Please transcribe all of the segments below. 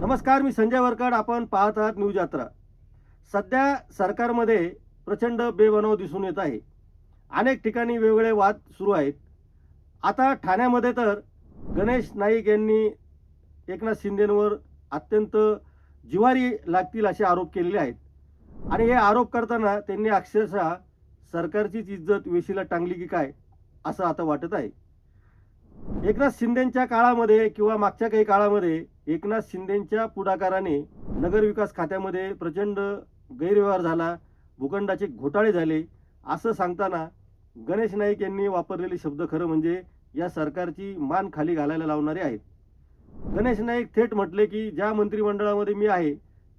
नमस्कार, मी संजय वरकड. आपण पाहत आहात न्यूज यात्रा. सध्या सरकारमध्ये प्रचंड बेबनाव दिसून येत आहे. अनेक ठिकाणी वेगवेगळे वाद सुरू आहेत. आता ठाण्यामध्ये तर गणेश नाईक यांनी एकनाथ शिंदेंवर अत्यंत जिव्हारी लागतील असे आरोप केलेले आहेत. आणि हे आरोप करताना त्यांनी अक्षरशः सरकारचीच इज्जत वेशीला टांगली की काय असं आता वाटत आहे. एकनाथ शिंदेंच्या काळामध्ये किंवा मागच्या काही काळामध्ये एकनाथ शिंदेंच्या पुढाकाराने नगरविकास खात्यामध्ये प्रचंड गैरव्यवहार झाला, भूखंडाचे घोटाळे झाले असं सांगताना गणेश नाईक यांनी वापरलेले शब्द खरं म्हणजे या सरकारची मान खाली घालायला लावणारे आहेत. गणेश नाईक थेट म्हटले की ज्या मंत्रिमंडळामध्ये मी आहे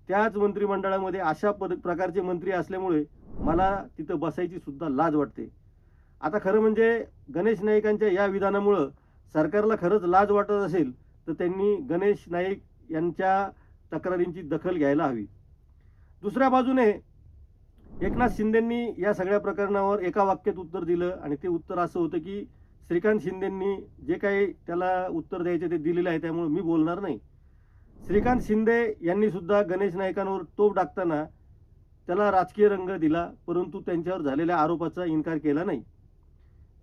त्याच मंत्रिमंडळामध्ये अशा प्रकारचे मंत्री असल्यामुळे मला तिथं बसायची सुद्धा लाज वाटते. आता खरं म्हणजे गणेश नाईकांच्या या विधानामुळं सरकारला खरंच लाज वाटत असेल तर त्यांनी गणेश नाईक यांच्या तक्रारींची दखल घ्यायला हवी. दुसऱ्या बाजूने एकनाथ शिंदेंनी या सगळ्या प्रकरणावर एका वाक्यात उत्तर दिलं आणि ते उत्तर असं होतं की श्रीकांत शिंदेंनी जे काही त्याला उत्तर द्यायचे ते दिलेलं आहे, त्यामुळे मी बोलणार नाही. श्रीकांत शिंदे यांनी सुद्धा गणेश नाईकांवर तोफ टाकताना त्याला राजकीय रंग दिला, परंतु त्यांच्यावर झालेल्या आरोपाचा इन्कार केला नाही.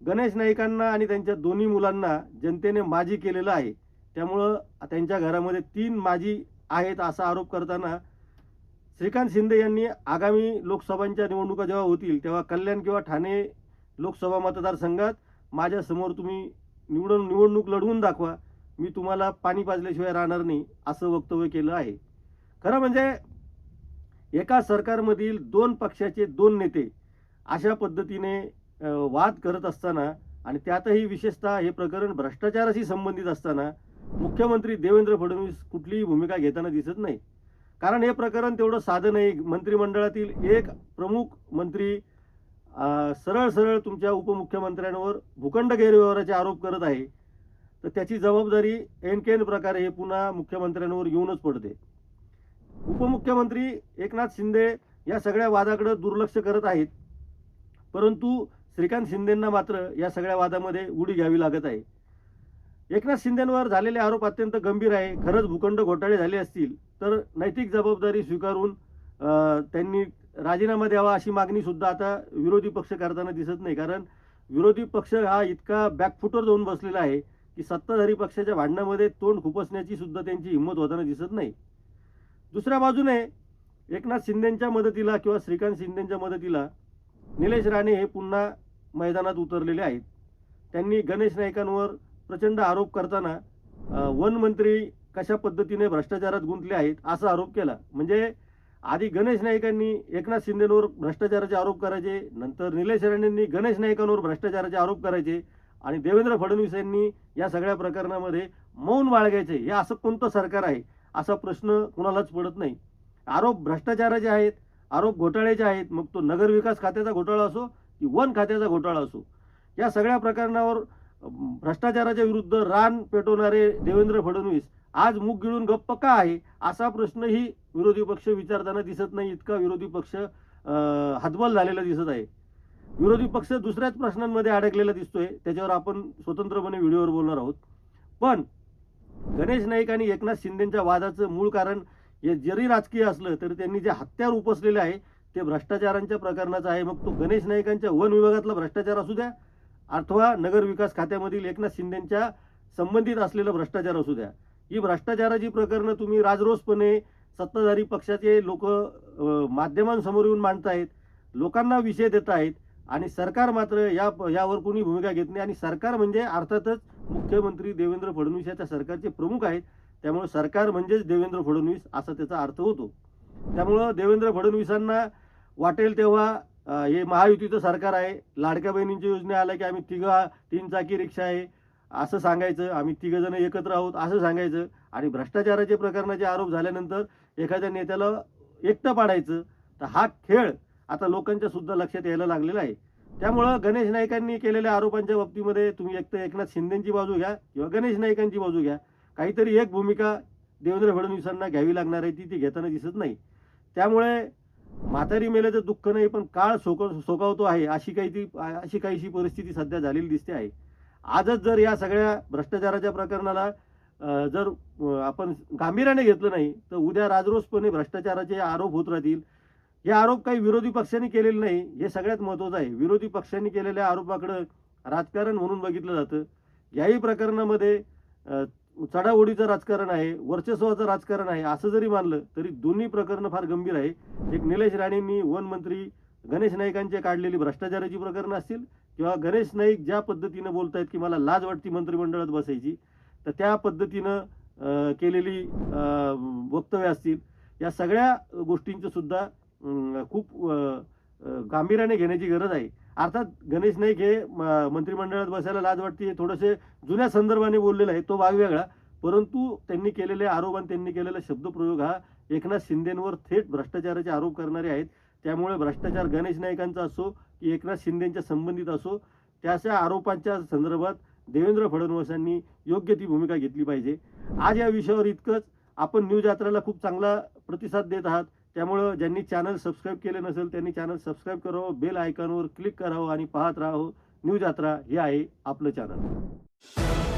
गणेश नाईकांना आणि त्यांच्या दोन्ही मुलांना जनतेने माजी केलेलं आहे, त्यामुळं त्यांच्या घरामध्ये 3 माजी आहेत असा आरोप करताना श्रीकांत शिंदे यांनी आगामी लोकसभांच्या निवडणुका जेव्हा होतील तेव्हा कल्याण किंवा ठाणे लोकसभा मतदारसंघात माझ्यासमोर तुम्ही निवडणूक लढवून दाखवा, मी तुम्हाला पाणी पाजल्याशिवाय राहणार नाही असं वक्तव्य केलं आहे. खरं म्हणजे एका सरकारमधील 2 पक्षाचे 2 नेते अशा पद्धतीने वाद करत असताना आणि त्यातही विशेषतः हे प्रकरण भ्रष्टाचाराशी संबंधित असताना मुख्यमंत्री देवेंद्र फडणवीस कुठलीही भूमिका घेताना दिसत नाही. कारण हे प्रकरण तेवढं साधं नाही. मंत्रिमंडळातील एक प्रमुख मंत्री सरळ सरळ तुमच्या उपमुख्यमंत्र्यांवर भूखंड गैरव्यवहाराचे आरोप करत आहे, तर त्याची जबाबदारी ऐनकेन प्रकारे हे पुन्हा मुख्यमंत्र्यांवर येऊनच पडते. उपमुख्यमंत्री एकनाथ शिंदे या सगळ्या वादाकडे दुर्लक्ष करत आहेत, परंतु श्रीकांत शिंदेंना मात्र या सगळ्या वादामध्ये उडी घ्यावी लागत आहे. एकनाथ शिंदेंवर झालेले आरोप अत्यंत गंभीर आहे. खरंच भूखंड घोटाळे झाले असतील तर नैतिक जबाबदारी स्वीकारून त्यांनी राजीनामा द्यावा अशी मागणी सुद्धा आता विरोधी पक्ष करताना दिसत नाही. कारण विरोधी पक्ष हा इतका बॅकफुटवर जाऊन बसलेला आहे की सत्ताधारी पक्षाच्या भांडणामध्ये तोंड खुपसण्याची सुद्धा त्यांची हिंमत होताना दिसत नाही. दुसऱ्या बाजूने एकनाथ शिंदेंच्या मदतीला किंवा श्रीकांत शिंदेंच्या मदतीला निलेश राणे हे पुन्हा मैदानात उतरलेले आहेत. त्यांनी गणेश नाईकांवर प्रचंड आरोप करताना वन मंत्री कशा पद्धतीने भ्रष्टाचारात गुंतले आहेत असा आरोप केला. म्हणजे आधी गणेश नाईकांनी एकनाथ शिंदेंवर भ्रष्टाचाराचे आरोप करायचे, नंतर निलेश राणेंनी गणेश नाईकांवर भ्रष्टाचाराचे आरोप करायचे आणि देवेंद्र फडणवीस यांनी या सगळ्या प्रकरणामध्ये मौन बाळगायचे. हे असं कोणतं सरकार आहे असा प्रश्न कुणालाच पडत नाही. आरोप भ्रष्टाचाराचे आहेत, आरोप घोटाळ्याचे आहेत, मग तो नगरविकास खात्याचा घोटाळा असो की वन खात्याचा घोटाळा असो, या सगळ्या प्रकरणावर भ्रष्टाचाराच्या विरुद्ध रान पेटवणारे देवेंद्र फडणवीस आज मुख गिळून गप्प का आहे असा प्रश्नही विरोधी पक्ष विचारताना दिसत नाही. इतका विरोधी पक्ष हतबल झालेला दिसत आहे. विरोधी पक्ष दुसऱ्याच प्रश्नांमध्ये अडकलेला दिसतोय, त्याच्यावर आपण स्वतंत्रपणे व्हिडिओवर बोलणार आहोत. पण गणेश नाईक आणि एकनाथ शिंदेंच्या वादाचं मूळ कारण हे जरी राजकीय असलं तरी त्यांनी जे हत्यार उपसलेले आहे ते भ्रष्टाचारांच्या प्रकरणाचं आहे. मग तो गणेश नाईकांच्या वन विभागातला भ्रष्टाचार असू द्या अथवा नगरविकास खात्यामधील एकनाथ शिंदेंच्या संबंधित असलेलं भ्रष्टाचार असू द्या, ही भ्रष्टाचाराची प्रकरणं तुम्ही राजरोसपणे सत्ताधारी पक्षाचे लोक माध्यमांसमोर येऊन मांडतायत, लोकांना विषय देत आहेत आणि सरकार मात्र यावर कोणी भूमिका घेत नाही. आणि सरकार म्हणजे अर्थातच मुख्यमंत्री देवेंद्र फडणवीस या सरकारचे प्रमुख आहेत, त्यामुळे सरकार म्हणजेच देवेंद्र फडणवीस असा त्याचा अर्थ होतो. त्यामुळं देवेंद्र फडणवीसांना वाटेल तेव्हा हे महायुतीचं सरकार आहे, लाडक्या बहिणींची योजना आल्या की आम्ही 3 चाकी रिक्षा आहे असं सांगायचं, आम्ही 3 जण एकत्र आहोत असं सांगायचं आणि भ्रष्टाचाराचे प्रकरणाचे आरोप झाल्यानंतर एखाद्या नेत्याला एकटं पाडायचं. तर हा खेळ आता लोकांच्या सुद्धा लक्षात यायला लागलेला आहे. त्यामुळं गणेश नाईकांनी केलेल्या आरोपांच्या बाबतीमध्ये तुम्ही एकतर एकनाथ शिंदेंची बाजू घ्या किंवा गणेश नाईकांची बाजू घ्या, काहीतरी एक भूमिका देवेंद्र फडणवीसांना घ्यावी लागणार आहे, ती घेताना दिसत नाही. त्यामुळे म्हातारी मेल्याचं दुःख नाही पण काळ सोकावतो आहे अशी काहीशी परिस्थिती सध्या झालेली दिसते आहे. आजच जर या सगळ्या भ्रष्टाचाराच्या प्रकरणाला जर आपण गांभीर्याने घेतलं नाही तर उद्या राजरोसपणे भ्रष्टाचाराचे आरोप होत राहतील. हे आरोप काही विरोधी पक्षांनी केलेले नाही, हे सगळ्यात महत्त्वाचं आहे. विरोधी पक्षांनी केलेल्या आरोपाकडं राजकारण म्हणून बघितलं जातं. याही प्रकरणामध्ये चढाओढीचं राजकारण आहे, वर्चस्वाचं राजकारण आहे, असं जरी मानलं तरी दोन्ही प्रकरणं फार गंभीर आहे. एक निलेश राणेंनी वनमंत्री गणेश नाईकांचे काढलेली भ्रष्टाचाराची प्रकरणं असतील किंवा गणेश नाईक ज्या पद्धतीनं बोलतायत की मला लाज वाटती मंत्रिमंडळात बसायची, तर त्या पद्धतीनं केलेली वक्तव्य असतील. या सगळ्या गोष्टींचं सुद्धा खूप गांभीर्याने घेण्याची गरज आहे. अर्थात गणेश नाईक हे मंत्रिमंडळात बसायला लाज वाटते हे थोडेसे जुन्या संदर्भाने बोललेलं आहे, तो भाग वेगळा. परंतु त्यांनी केलेले आरोप आणि त्यांनी केलेला शब्दप्रयोग हा एकनाथ शिंदेंवर थेट भ्रष्टाचाराचे आरोप करणारे आहेत. त्यामुळे भ्रष्टाचार गणेश नाईकांचा असो की एकनाथ शिंदेंच्या संबंधित असो, त्याच्या आरोपांच्या संदर्भात देवेंद्र फडणवीसांनी योग्य ती भूमिका घेतली पाहिजे. आज या विषयावर इतकंच. आपण न्यूज यात्राला खूप चांगला प्रतिसाद देत आहात. त्यामुळं ज्यांनी चॅनल सबस्क्राईब केले नसेल त्यांनी चॅनल सबस्क्राईब करावं, बेल आयकॉनवर क्लिक करावं आणि पाहत राहावं. न्यूज यात्रा हे आहे आपलं चॅनल.